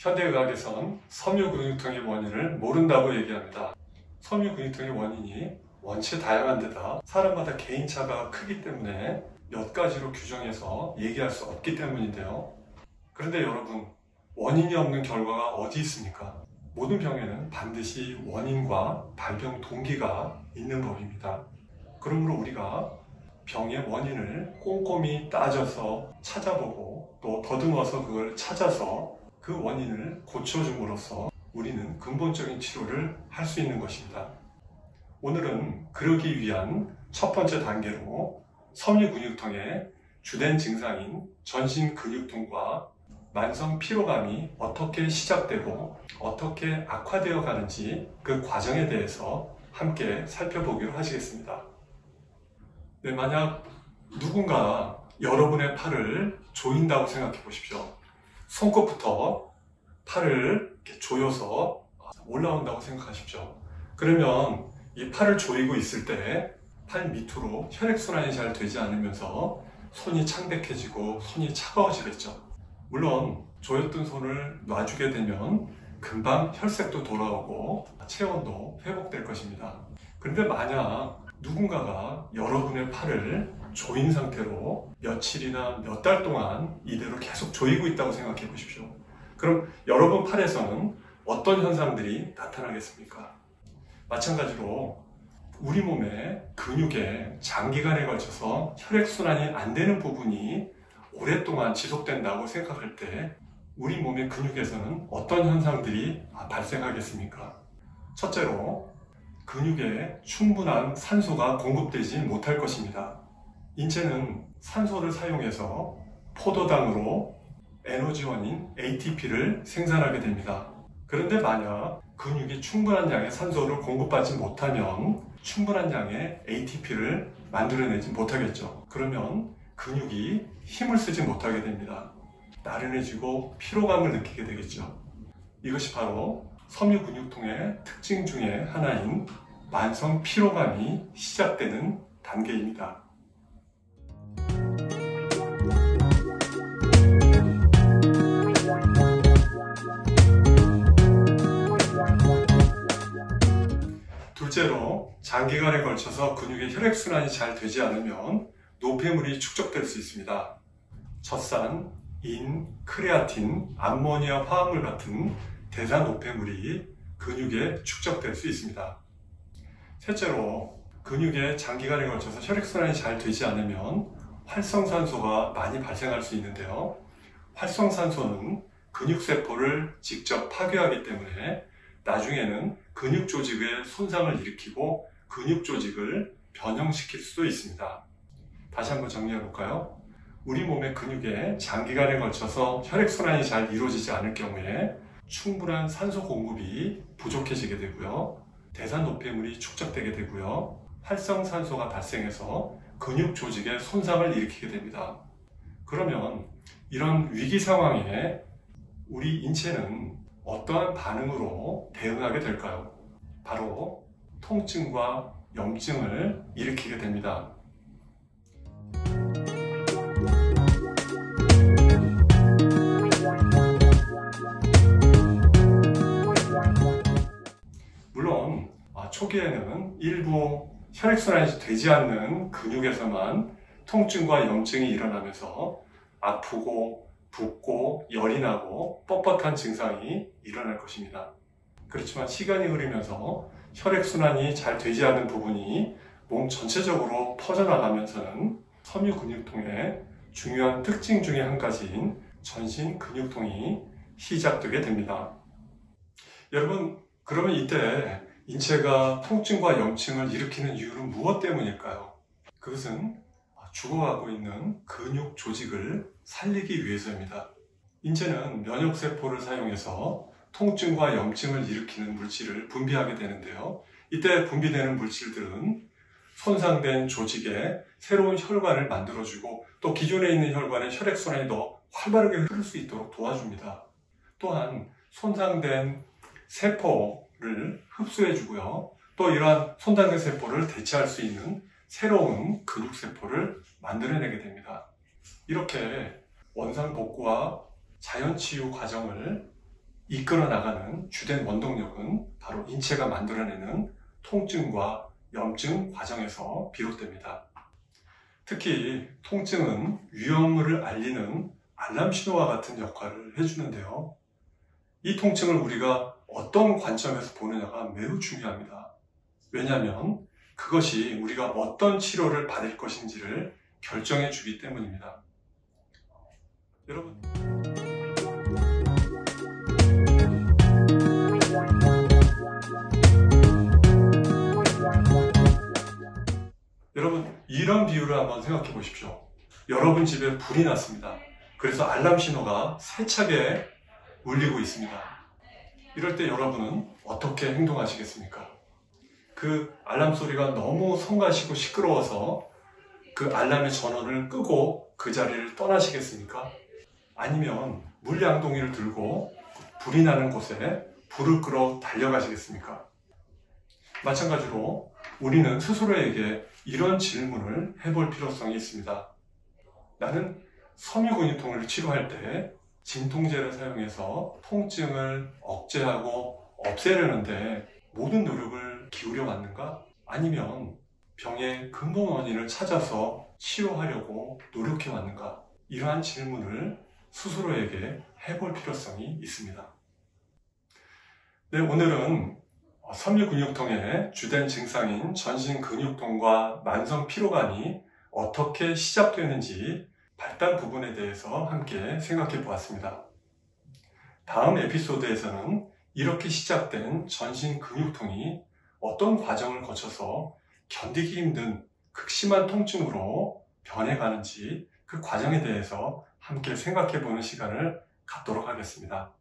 현대의학에선 섬유근육통의 원인을 모른다고 얘기합니다. 섬유근육통의 원인이 원체 다양한 데다 사람마다 개인차가 크기 때문에 몇 가지로 규정해서 얘기할 수 없기 때문인데요. 그런데 여러분, 원인이 없는 결과가 어디 있습니까? 모든 병에는 반드시 원인과 발병 동기가 있는 법입니다. 그러므로 우리가 병의 원인을 꼼꼼히 따져서 찾아보고 또 더듬어서 그걸 찾아서 그 원인을 고쳐줌으로써 우리는 근본적인 치료를 할 수 있는 것입니다. 오늘은 그러기 위한 첫 번째 단계로 섬유근육통의 주된 증상인 전신근육통과 만성 피로감이 어떻게 시작되고 어떻게 악화되어 가는지 그 과정에 대해서 함께 살펴보기로 하시겠습니다. 네, 만약 누군가 여러분의 팔을 조인다고 생각해 보십시오. 손끝부터 팔을 이렇게 조여서 올라온다고 생각하십시오. 그러면 이 팔을 조이고 있을 때 팔 밑으로 혈액순환이 잘 되지 않으면서 손이 창백해지고 손이 차가워지겠죠. 물론 조였던 손을 놔주게 되면 금방 혈색도 돌아오고 체온도 회복될 것입니다. 그런데 만약 누군가가 여러분의 팔을 조인 상태로 며칠이나 몇 달 동안 이대로 계속 조이고 있다고 생각해 보십시오. 그럼 여러분 팔에서는 어떤 현상들이 나타나겠습니까? 마찬가지로 우리 몸의 근육에 장기간에 걸쳐서 혈액순환이 안 되는 부분이 오랫동안 지속된다고 생각할 때 우리 몸의 근육에서는 어떤 현상들이 발생하겠습니까? 첫째로 근육에 충분한 산소가 공급되지 못할 것입니다. 인체는 산소를 사용해서 포도당으로 에너지원인 ATP를 생산하게 됩니다. 그런데 만약 근육이 충분한 양의 산소를 공급받지 못하면 충분한 양의 ATP를 만들어내지 못하겠죠. 그러면 근육이 힘을 쓰지 못하게 됩니다. 나른해지고 피로감을 느끼게 되겠죠. 이것이 바로 섬유근육통의 특징 중에 하나인 만성 피로감이 시작되는 단계입니다. 둘째로 장기간에 걸쳐서 근육의 혈액순환이 잘 되지 않으면 노폐물이 축적될 수 있습니다. 젖산, 인, 크레아틴, 암모니아 화합물 같은 대사 노폐물이 근육에 축적될 수 있습니다. 셋째로 근육에 장기간에 걸쳐서 혈액순환이 잘 되지 않으면 활성산소가 많이 발생할 수 있는데요. 활성산소는 근육세포를 직접 파괴하기 때문에 나중에는 근육 조직에 손상을 일으키고 근육 조직을 변형시킬 수도 있습니다. 다시 한번 정리해 볼까요? 우리 몸의 근육에 장기간에 걸쳐서 혈액순환이 잘 이루어지지 않을 경우에 충분한 산소 공급이 부족해지게 되고요. 대사 노폐물이 축적되게 되고요. 활성산소가 발생해서 근육 조직에 손상을 일으키게 됩니다. 그러면 이런 위기 상황에 우리 인체는 어떠한 반응으로 대응하게 될까요? 바로 통증과 염증을 일으키게 됩니다. 물론 초기에는 일부 혈액순환이 되지 않는 근육에서만 통증과 염증이 일어나면서 아프고 붓고 열이 나고 뻣뻣한 증상이 일어날 것입니다. 그렇지만 시간이 흐르면서 혈액순환이 잘 되지 않는 부분이 몸 전체적으로 퍼져나가면서는 섬유근육통의 중요한 특징 중에 한 가지인 전신근육통이 시작되게 됩니다. 여러분, 그러면 이때 인체가 통증과 염증을 일으키는 이유는 무엇 때문일까요? 그것은 죽어가고 있는 근육 조직을 살리기 위해서입니다. 인체는 면역세포를 사용해서 통증과 염증을 일으키는 물질을 분비하게 되는데요. 이때 분비되는 물질들은 손상된 조직에 새로운 혈관을 만들어주고 또 기존에 있는 혈관의 혈액순환이 더 활발하게 흐를 수 있도록 도와줍니다. 또한 손상된 세포를 흡수해주고요. 또 이러한 손상된 세포를 대체할 수 있는 새로운 근육세포를 만들어내게 됩니다. 이렇게 원상복구와 자연치유 과정을 이끌어 나가는 주된 원동력은 바로 인체가 만들어내는 통증과 염증 과정에서 비롯됩니다. 특히 통증은 위험을 알리는 알람 신호와 같은 역할을 해주는데요. 이 통증을 우리가 어떤 관점에서 보느냐가 매우 중요합니다. 왜냐하면 그것이 우리가 어떤 치료를 받을 것인지를 결정해 주기 때문입니다. 여러분, 이런 비유를 한번 생각해 보십시오. 여러분 집에 불이 났습니다. 그래서 알람 신호가 세차게 울리고 있습니다. 이럴 때 여러분은 어떻게 행동하시겠습니까? 그 알람 소리가 너무 성가시고 시끄러워서 그 알람의 전원을 끄고 그 자리를 떠나시겠습니까? 아니면 물량동이를 들고 불이 나는 곳에 불을 끄러 달려가시겠습니까? 마찬가지로 우리는 스스로에게 이런 질문을 해볼 필요성이 있습니다. 나는 섬유근육통을 치료할 때 진통제를 사용해서 통증을 억제하고 없애려는데 모든 노력을 기울여 왔는가? 아니면 병의 근본 원인을 찾아서 치료하려고 노력해 왔는가? 이러한 질문을 스스로에게 해볼 필요성이 있습니다. 네, 오늘은 섬유근육통의 주된 증상인 전신근육통과 만성피로감이 어떻게 시작되는지 발달 부분에 대해서 함께 생각해 보았습니다. 다음 에피소드에서는 이렇게 시작된 전신근육통이 어떤 과정을 거쳐서 견디기 힘든 극심한 통증으로 변해가는지 그 과정에 대해서 함께 생각해 보는 시간을 갖도록 하겠습니다.